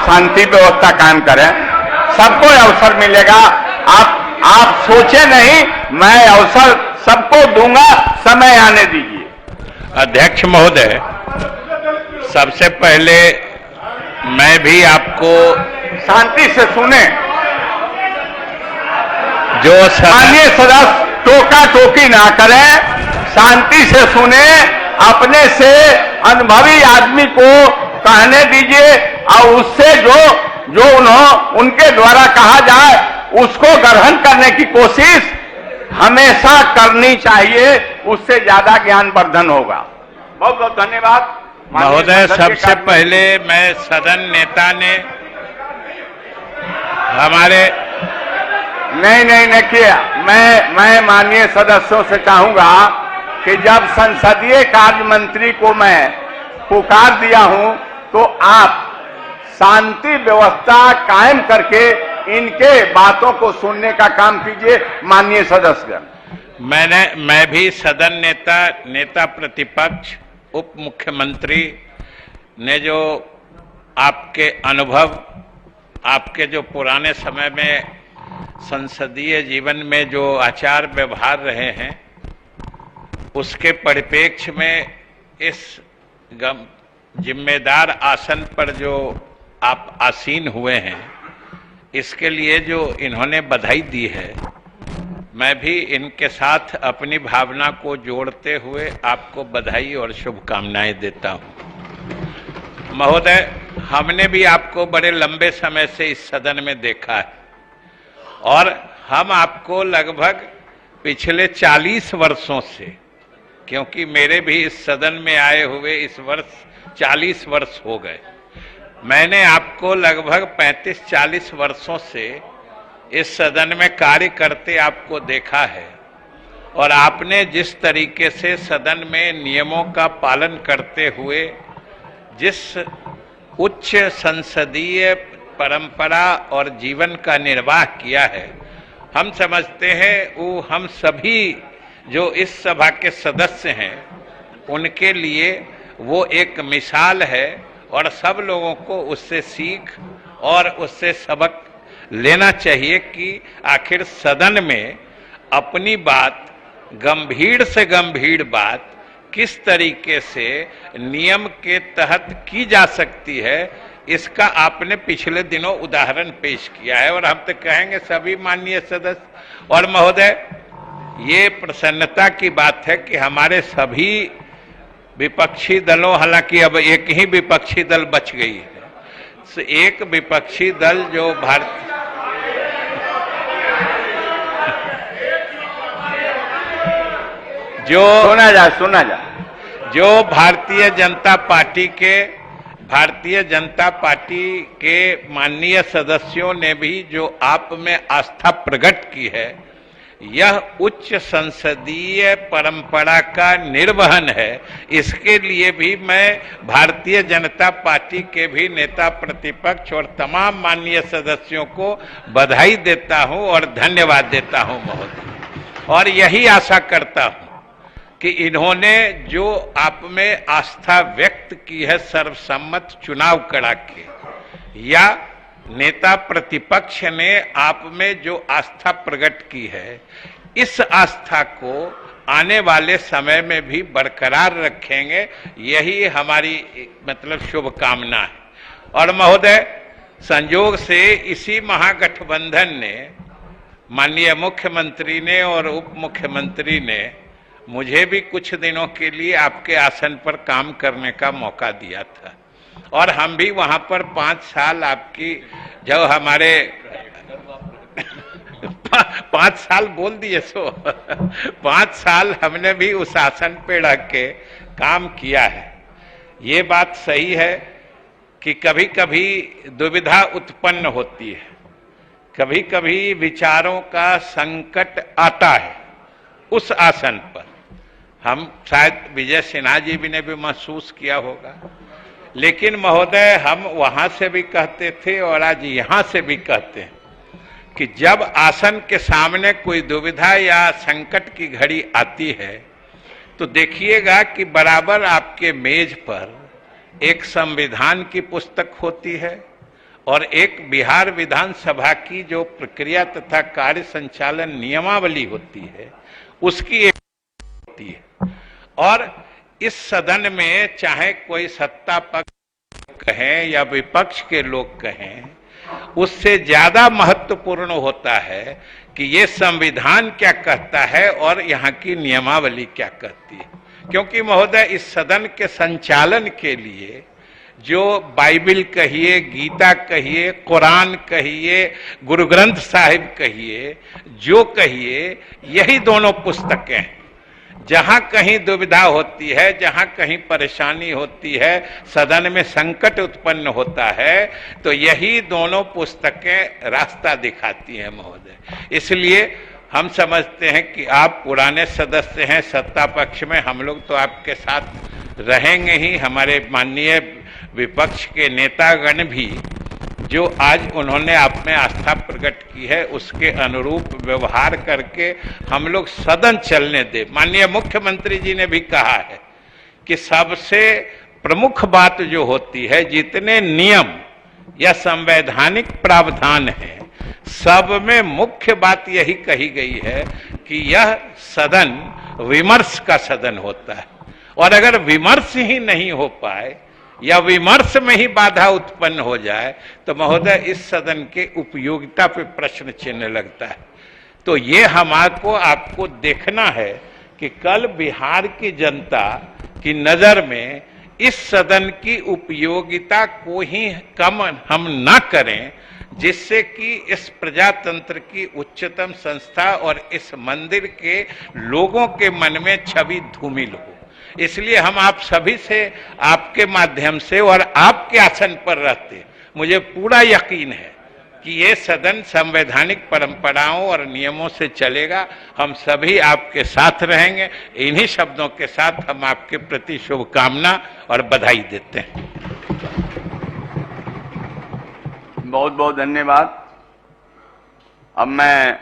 शांति व्यवस्था कायम करें, सबको अवसर मिलेगा। आप सोचे नहीं, मैं अवसर सबको दूंगा, समय आने दीजिए। अध्यक्ष महोदय, सबसे पहले मैं भी आपको शांति से सुने। जो माननीय सदस्य टोका टोकी ना करें, शांति से सुने, अपने से अनुभवी आदमी को कहने दीजिए और उससे जो उनके द्वारा कहा जाए उसको ग्रहण करने की कोशिश हमेशा करनी चाहिए, उससे ज्यादा ज्ञानवर्धन होगा। बहुत बहुत धन्यवाद महोदय। सबसे पहले मैं सदन नेता ने हमारे नहीं किया। मैं माननीय सदस्यों से चाहूंगा कि जब संसदीय कार्य मंत्री को मैं पुकार दिया हूं तो आप शांति व्यवस्था कायम करके इनके बातों को सुनने का काम कीजिए। माननीय सदस्यगण, मैं भी सदन नेता प्रतिपक्ष उप मुख्यमंत्री ने जो आपके अनुभव, आपके जो पुराने समय में संसदीय जीवन में जो आचार व्यवहार रहे हैं, उसके परिप्रेक्ष्य में इस जिम्मेदार आसन पर जो आप आसीन हुए हैं, इसके लिए जो इन्होंने बधाई दी है, मैं भी इनके साथ अपनी भावना को जोड़ते हुए आपको बधाई और शुभकामनाएं देता हूं। महोदय, हमने भी आपको बड़े लंबे समय से इस सदन में देखा है और हम आपको लगभग पिछले 40 वर्षों से, क्योंकि मेरे भी इस सदन में आए हुए इस वर्ष 40 वर्ष हो गए, मैंने आपको लगभग 35-40 वर्षों से इस सदन में कार्य करते आपको देखा है और आपने जिस तरीके से सदन में नियमों का पालन करते हुए जिस उच्च संसदीय परंपरा और जीवन का निर्वाह किया है, हम समझते हैं वो हम सभी जो इस सभा के सदस्य हैं उनके लिए वो एक मिसाल है और सब लोगों को उससे सीख और उससे सबक लेना चाहिए कि आखिर सदन में अपनी बात, गंभीर से गंभीर बात किस तरीके से नियम के तहत की जा सकती है, इसका आपने पिछले दिनों उदाहरण पेश किया है और हम तो कहेंगे सभी माननीय सदस्य। और महोदय, ये प्रसन्नता की बात है कि हमारे सभी विपक्षी दलों, हालांकि अब एक ही विपक्षी दल बच गई है, एक विपक्षी दल जो सुना जा जो भारतीय जनता पार्टी के माननीय सदस्यों ने भी जो आप में आस्था प्रकट की है, यह उच्च संसदीय परंपरा का निर्वहन है। इसके लिए भी मैं भारतीय जनता पार्टी के भी नेता प्रतिपक्ष और तमाम माननीय सदस्यों को बधाई देता हूं और धन्यवाद देता हूं महोदय। और यही आशा करता हूं कि इन्होंने जो आप में आस्था व्यक्त की है सर्वसम्मत चुनाव करा के, या नेता प्रतिपक्ष ने आप में जो आस्था प्रकट की है, इस आस्था को आने वाले समय में भी बरकरार रखेंगे, यही हमारी मतलब शुभकामना है। और महोदय, संयोग से इसी महागठबंधन ने, माननीय मुख्यमंत्री ने और उप मुख्यमंत्री ने मुझे भी कुछ दिनों के लिए आपके आसन पर काम करने का मौका दिया था और हम भी वहां पर 5 साल आपकी, जो हमारे 5 साल बोल दिए सो 5 साल हमने भी उस आसन पे रह के काम किया है। ये बात सही है कि कभी कभी दुविधा उत्पन्न होती है, कभी कभी विचारों का संकट आता है उस आसन पर। हम शायद विजय सिन्हा जी भी ने भी महसूस किया होगा, लेकिन महोदय हम वहां से भी कहते थे और आज यहां से भी कहते हैं कि जब आसन के सामने कोई दुविधा या संकट की घड़ी आती है तो देखिएगा कि बराबर आपके मेज पर एक संविधान की पुस्तक होती है और एक बिहार विधानसभा की जो प्रक्रिया तथा कार्य संचालन नियमावली होती है उसकी एक होती है। और इस सदन में चाहे कोई सत्ता पक्ष कहें या विपक्ष के लोग कहें, उससे ज्यादा महत्वपूर्ण होता है कि ये संविधान क्या कहता है और यहाँ की नियमावली क्या कहती है। क्योंकि महोदय, इस सदन के संचालन के लिए जो बाइबिल कहिए, गीता कहिए, कुरान कहिए, गुरु ग्रंथ साहिब कहिए, जो कहिए, यही दोनों पुस्तकें हैं। जहां कहीं दुविधा होती है, जहां कहीं परेशानी होती है, सदन में संकट उत्पन्न होता है, तो यही दोनों पुस्तकें रास्ता दिखाती हैं महोदय। इसलिए हम समझते हैं कि आप पुराने सदस्य हैं सत्ता पक्ष में, हम लोग तो आपके साथ रहेंगे ही। हमारे माननीय विपक्ष के नेतागण भी जो आज उन्होंने आप में आस्था प्रकट की है उसके अनुरूप व्यवहार करके हम लोग सदन चलने दे। माननीय मुख्यमंत्री जी ने भी कहा है कि सबसे प्रमुख बात जो होती है, जितने नियम या संवैधानिक प्रावधान है, सब में मुख्य बात यही कही गई है कि यह सदन विमर्श का सदन होता है। और अगर विमर्श ही नहीं हो पाए या विमर्श में ही बाधा उत्पन्न हो जाए तो महोदय इस सदन के उपयोगिता पे प्रश्न चिन्ह लगता है। तो ये हमारे आपको देखना है कि कल बिहार की जनता की नजर में इस सदन की उपयोगिता को ही कम हम ना करें, जिससे कि इस प्रजातंत्र की उच्चतम संस्था और इस मंदिर के लोगों के मन में छवि धूमिल हो। इसलिए हम आप सभी से, आपके माध्यम से और आपके आसन पर रहते मुझे पूरा यकीन है कि ये सदन संवैधानिक परंपराओं और नियमों से चलेगा। हम सभी आपके साथ रहेंगे। इन्हीं शब्दों के साथ हम आपके प्रति शुभकामना और बधाई देते हैं। बहुत बहुत धन्यवाद। अब मैं